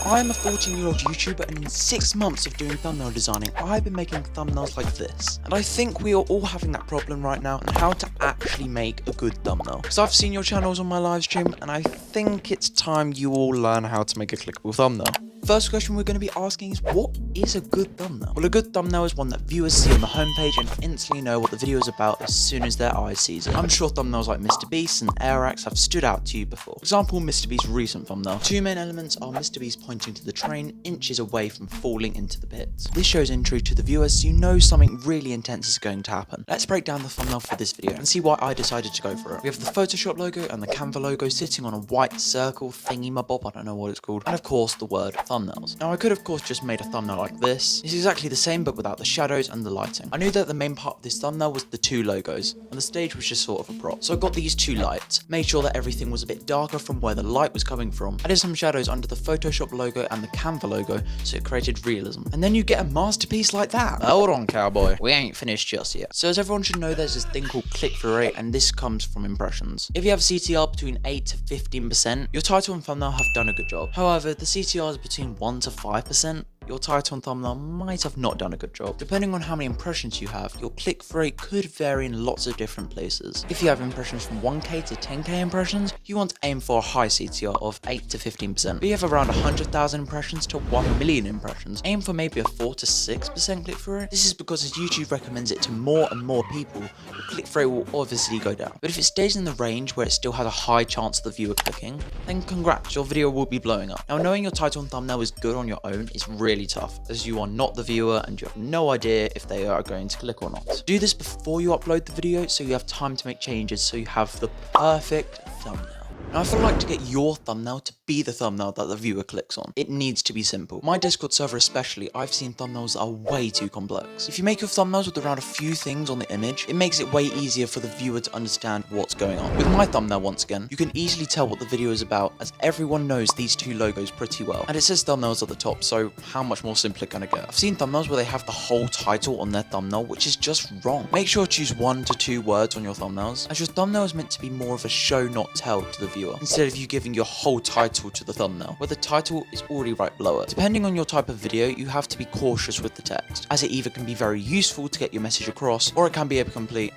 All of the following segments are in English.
I'm a 14-year-old YouTuber, and in 6 months of doing thumbnail designing, I've been making thumbnails like this. And I think we are all having that problem right now on how to actually make a good thumbnail. Because I've seen your channels on my live stream, and I think it's time you all learn how to make a clickable thumbnail. First question we're going to be asking is, what is a good thumbnail? Well, a good thumbnail is one that viewers see on the homepage and instantly know what the video is about as soon as their eyes sees it. I'm sure thumbnails like Mr. Beast and Airax have stood out to you before. For example, Mr. Beast's recent thumbnail. Two main elements are Mr. Beast pointing to the train inches away from falling into the pits. This shows intrigue to the viewers, so you know something really intense is going to happen. Let's break down the thumbnail for this video and see why I decided to go for it. We have the Photoshop logo and the Canva logo sitting on a white circle thingy-mabob, I don't know what it's called, and of course the word thumbnails. Now I could of course just made a thumbnail like this. It's exactly the same but without the shadows and the lighting. I knew that the main part of this thumbnail was the two logos, and the stage was just sort of a prop. So I got these two lights, made sure that everything was a bit darker from where the light was coming from, added some shadows under the Photoshop logo and the Canva logo so it created realism. And then you get a masterpiece like that. Hold on, cowboy, we ain't finished just yet. So as everyone should know, there's this thing called click-through rate, and this comes from impressions. If you have CTR between 8 to 15%, your title and thumbnail have done a good job. However, the CTR is between 1 to 5%. Your title and thumbnail might have not done a good job. Depending on how many impressions you have, your click-through rate could vary in lots of different places. If you have impressions from 1k to 10k impressions, you want to aim for a high CTR of 8 to 15%. If you have around 100,000 impressions to 1 million impressions, aim for maybe a 4 to 6% click-through rate. This is because as YouTube recommends it to more and more people, your click-through rate will obviously go down. But if it stays in the range where it still has a high chance of the viewer clicking, then congrats, your video will be blowing up. Now, knowing your title and thumbnail is good on your own is really tough, as you are not the viewer and you have no idea if they are going to click or not. Do this before you upload the video so you have time to make changes so you have the perfect thumbnail. Now, if I'd like to get your thumbnail to be the thumbnail that the viewer clicks on, it needs to be simple. My Discord server especially, I've seen thumbnails that are way too complex. If you make your thumbnails with around a few things on the image, it makes it way easier for the viewer to understand what's going on. With my thumbnail, once again, you can easily tell what the video is about, as everyone knows these two logos pretty well. And it says thumbnails at the top, so how much more simpler can it get? I've seen thumbnails where they have the whole title on their thumbnail, which is just wrong. Make sure to choose 1 to 2 words on your thumbnails, as your thumbnail is meant to be more of a show not tell to the viewer, instead of you giving your whole title to the thumbnail, where the title is already right below it. Depending on your type of video, you have to be cautious with the text, as it either can be very useful to get your message across, or it can be a complete.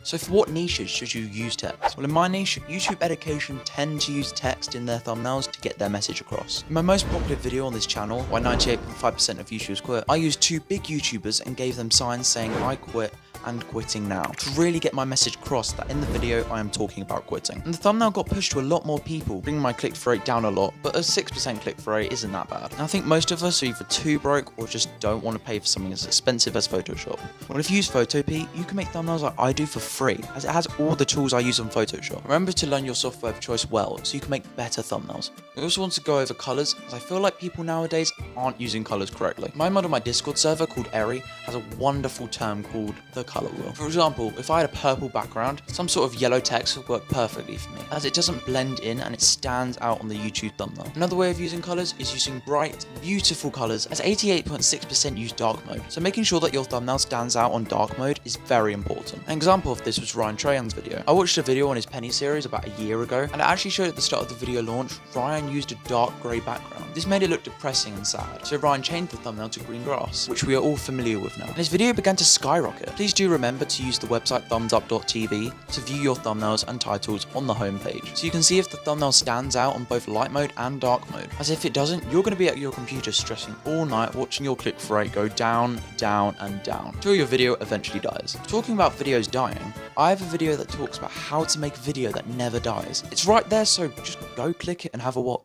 So for what niches should you use text? Well, in my niche, YouTube education tend to use text in their thumbnails to get their message across. In my most popular video on this channel, why 98.5% of YouTubers quit, I used 2 big YouTubers and gave them signs saying I quit and quitting now, to really get my message across that in the video I am talking about quitting. And the thumbnail got pushed to a lot more people, bringing my click-through rate down a lot, but a 6% click-through rate isn't that bad. And I think most of us are either too broke or just don't want to pay for something as expensive as Photoshop. Well, if you use Photopea, you can make thumbnails like I do for free, as it has all the tools I use on Photoshop. Remember to learn your software of choice well, so you can make better thumbnails. I also want to go over colors, as I feel like people nowadays aren't using colors correctly. My mod on my Discord server called Eri has a wonderful term called the color wheel. For example, if I had a purple background, some sort of yellow text would work perfectly for me, as it doesn't blend in and it stands out on the YouTube thumbnail. Another way of using colors is using bright, beautiful colors, as 88.6% use dark mode, so making sure that your thumbnail stands out on dark mode is very important. An example of this was Ryan Trahan's video. I watched a video on his Penny series about a year ago, and it actually showed at the start of the video launch, Ryan used a dark grey background. This made it look depressing and sad, so Ryan changed the thumbnail to green grass, which we are all familiar with now. And his video began to skyrocket. Please do remember to use the website thumbsup.tv to view your thumbnails and titles on the homepage, so you can see if the thumbnail stands out on both light mode and dark mode, as if it doesn't, you're going to be at your computer stressing all night watching your click-through rate go down, down and down, till your video eventually dies. Talking about videos dying, I have a video that talks about how to make a video that never dies. It's right there, so just go click it and have a watch.